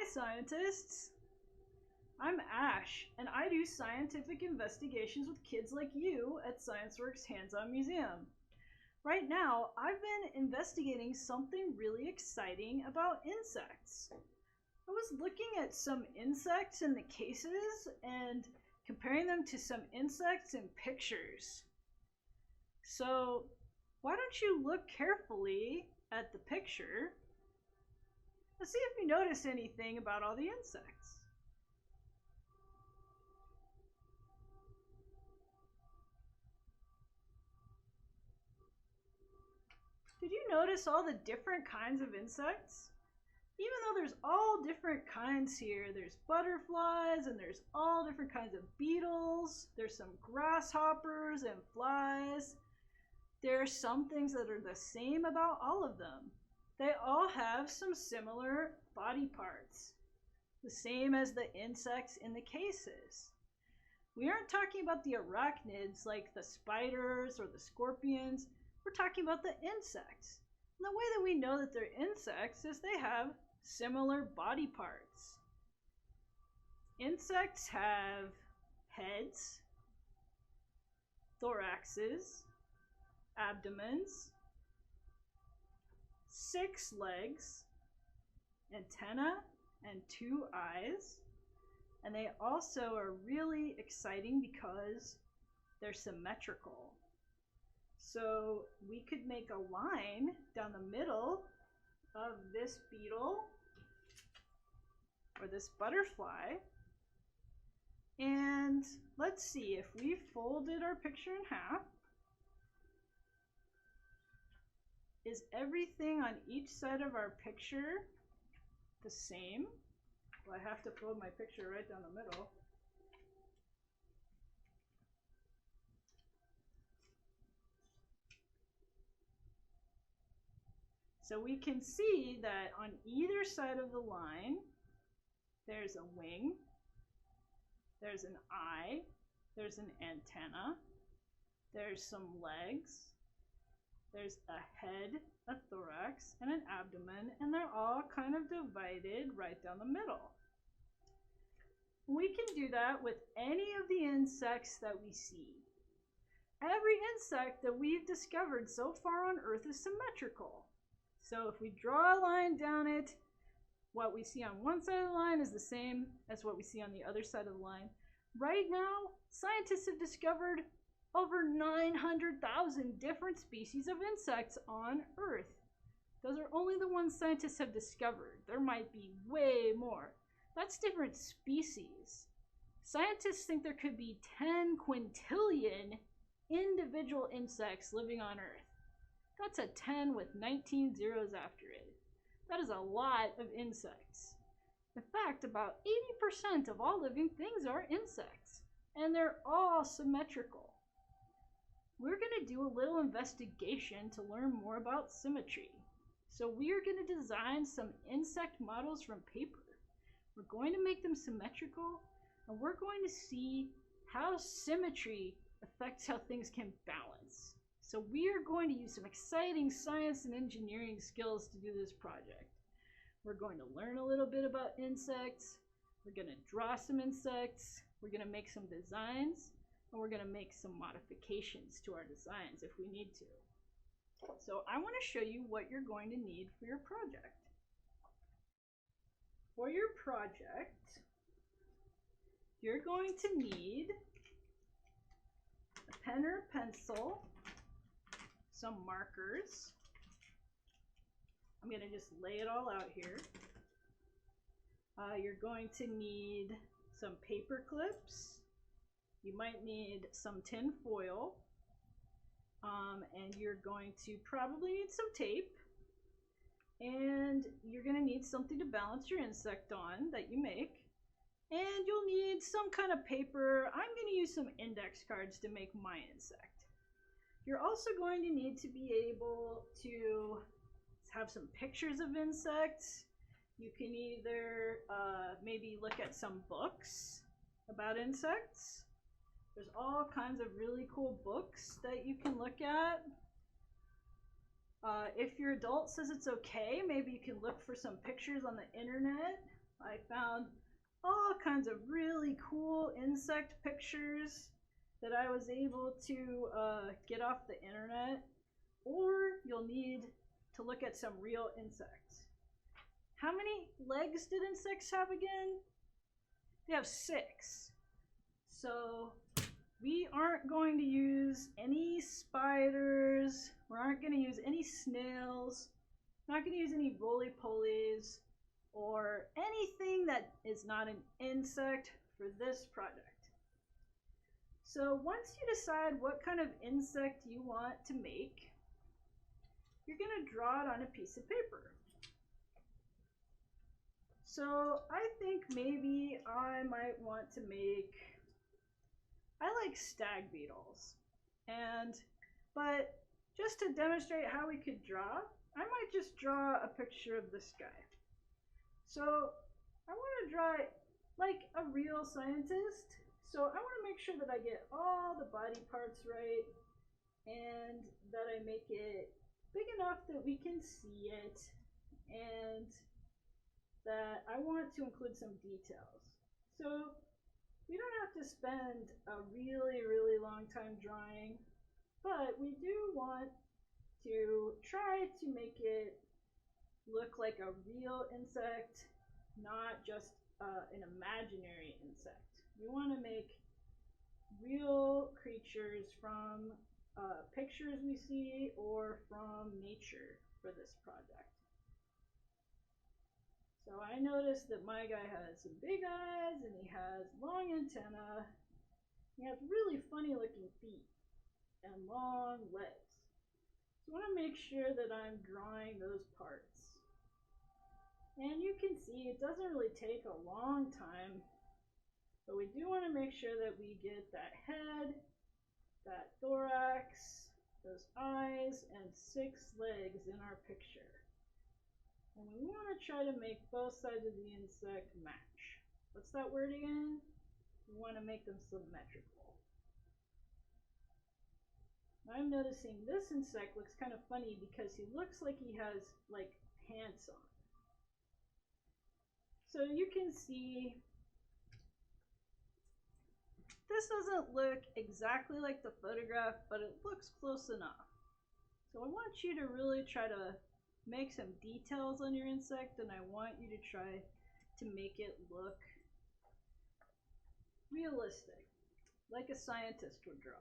Hi scientists! I'm Ash, and I do scientific investigations with kids like you at ScienceWorks Hands-On Museum. Right now, I've been investigating something really exciting about insects. I was looking at some insects in the cases and comparing them to some insects in pictures. So, why don't you look carefully at the picture and see if you notice anything about all the insects. Did you notice all the different kinds of insects? Even though there's all different kinds here, there's butterflies and there's all different kinds of beetles, there's some grasshoppers and flies. There are some things that are the same about all of them. They all have some similar body parts, the same as the insects in the cases. We aren't talking about the arachnids like the spiders or the scorpions. We're talking about the insects. And the way that we know that they're insects is they have similar body parts. Insects have heads, thoraxes, abdomens, 6 legs, antenna, and 2 eyes. And they also are really exciting because they're symmetrical. So we could make a line down the middle of this beetle or this butterfly. And let's see, if we folded our picture in half, is everything on each side of our picture the same? Well, I have to fold my picture right down the middle. So we can see that on either side of the line, there's a wing, there's an eye, there's an antenna, there's some legs, there's a head, a thorax, and an abdomen, and they're all kind of divided right down the middle. We can do that with any of the insects that we see. Every insect that we've discovered so far on Earth is symmetrical. So if we draw a line down it, what we see on one side of the line is the same as what we see on the other side of the line. Right now, scientists have discovered over 900,000 different species of insects on Earth. Those are only the ones scientists have discovered. There might be way more. That's different species. Scientists think there could be 10 quintillion individual insects living on Earth. That's a 10 with 19 zeros after it. That is a lot of insects. In fact, about 80% of all living things are insects, and they're all symmetrical. We're going to do a little investigation to learn more about symmetry. So we are going to design some insect models from paper. We're going to make them symmetrical, and we're going to see how symmetry affects how things can balance. So we are going to use some exciting science and engineering skills to do this project. We're going to learn a little bit about insects. We're going to draw some insects. We're going to make some designs. And we're going to make some modifications to our designs if we need to. So I want to show you what you're going to need for your project. For your project, you're going to need a pen or a pencil, some markers. I'm going to just lay it all out here. You're going to need some paper clips. You might need some tin foil, and you're going to probably need some tape, and you're going to need something to balance your insect on that you make, and you'll need some kind of paper. I'm going to use some index cards to make my insect. You're also going to need to be able to have some pictures of insects. You can either maybe look at some books about insects. There's all kinds of really cool books that you can look at. If your adult says it's okay, maybe you can look for some pictures on the internet I found all kinds of really cool insect pictures that I was able to get off the internet, or you'll need to look at some real insects. How many legs did insects have again? They have 6. So we aren't going to use any spiders, we aren't going to use any snails, we're not going to use any roly-polies, or anything that is not an insect for this project. So once you decide what kind of insect you want to make, you're going to draw it on a piece of paper. So I think maybe I might want to make, I like stag beetles, but just to demonstrate how we could draw, I might just draw a picture of this guy. So I want to draw it like a real scientist. So I want to make sure that I get all the body parts right and that I make it big enough that we can see it, and that I want to include some details. So we don't have to spend a really, really long time drawing, but we do want to try to make it look like a real insect, not just an imaginary insect. We want to make real creatures from pictures we see or from nature for this project. So I noticed that my guy has some big eyes and he has long antennae. He has really funny looking feet and long legs. So I want to make sure that I'm drawing those parts. And you can see it doesn't really take a long time, but we do want to make sure that we get that head, that thorax, those eyes, and 6 legs in our picture. And we want to try to make both sides of the insect match. What's that word again? We want to make them symmetrical. I'm noticing this insect looks kind of funny because he looks like he has like pants on. So you can see this doesn't look exactly like the photograph, but it looks close enough. So I want you to really try to make some details on your insect, and I want you to try to make it look realistic, like a scientist would draw.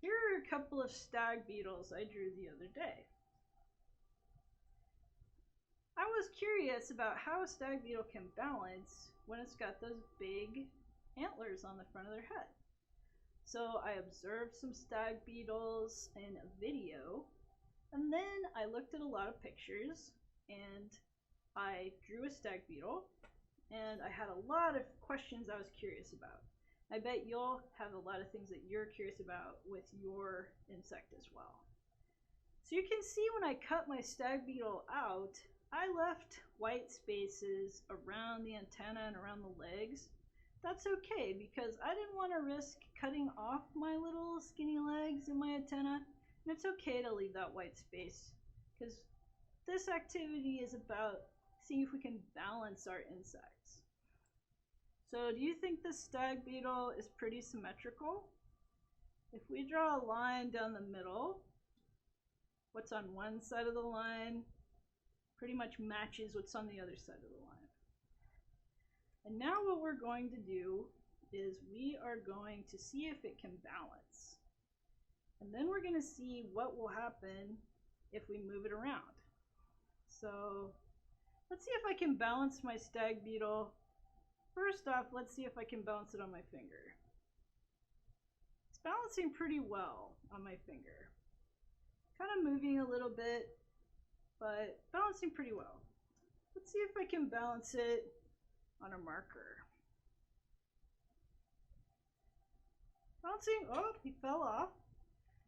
Here are a couple of stag beetles I drew the other day. I was curious about how a stag beetle can balance when it's got those big antlers on the front of their head. So I observed some stag beetles in a video, and then I looked at a lot of pictures, and I drew a stag beetle, and I had a lot of questions I was curious about. I bet you'll have a lot of things that you're curious about with your insect as well. So you can see when I cut my stag beetle out, I left white spaces around the antenna and around the legs. That's okay, because I didn't want to risk cutting off my little skinny legs and my antenna. And it's okay to leave that white space, because this activity is about seeing if we can balance our insects. So do you think this stag beetle is pretty symmetrical? If we draw a line down the middle, what's on one side of the line pretty much matches what's on the other side of the line. And now what we're going to do is we are going to see if it can balance. And then we're going to see what will happen if we move it around. So let's see if I can balance my stag beetle. First off, let's see if I can balance it on my finger. It's balancing pretty well on my finger. Kind of moving a little bit, but balancing pretty well. Let's see if I can balance it on a marker. Bouncing, oh, he fell off.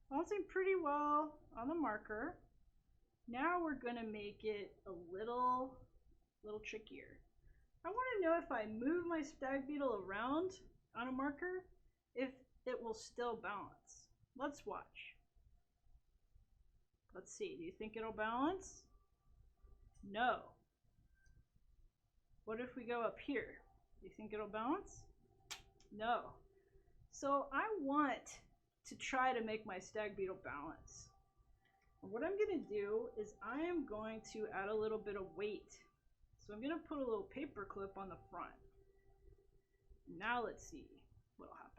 Bouncing pretty well on the marker. Now we're going to make it a little trickier. I want to know if I move my stag beetle around on a marker, if it will still balance. Let's watch. Let's see, do you think it'll balance? No. What if we go up here? Do you think it'll balance? No. So I want to try to make my stag beetle balance. And what I'm going to do is I am going to add a little bit of weight. So I'm going to put a little paper clip on the front. Now let's see what'll happen.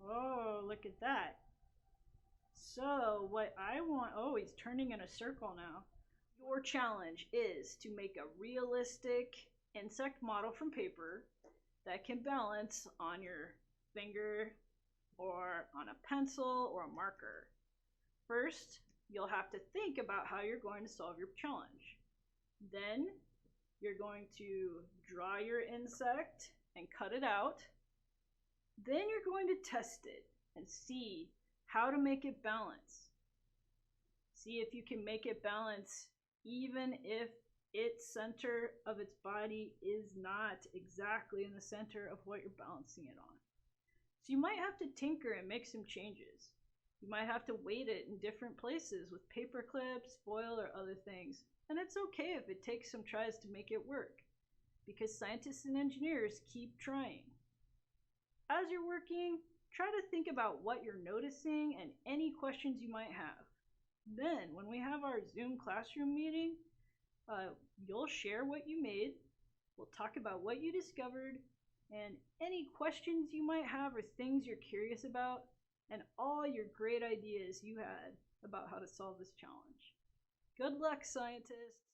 Oh, look at that. So what I want, oh, he's turning in a circle now. Your challenge is to make a realistic insect model from paper that can balance on your finger or on a pencil or a marker. First, you'll have to think about how you're going to solve your challenge. Then you're going to draw your insect and cut it out. Then you're going to test it and see how to make it balance. See if you can make it balance even if its center of its body is not exactly in the center of what you're balancing it on. So you might have to tinker and make some changes. You might have to weight it in different places with paper clips, foil, or other things. And it's okay if it takes some tries to make it work, because scientists and engineers keep trying. As you're working, try to think about what you're noticing and any questions you might have. Then, when we have our Zoom classroom meeting, you'll share what you made, we'll talk about what you discovered, and any questions you might have or things you're curious about, and all your great ideas you had about how to solve this challenge. Good luck, scientists!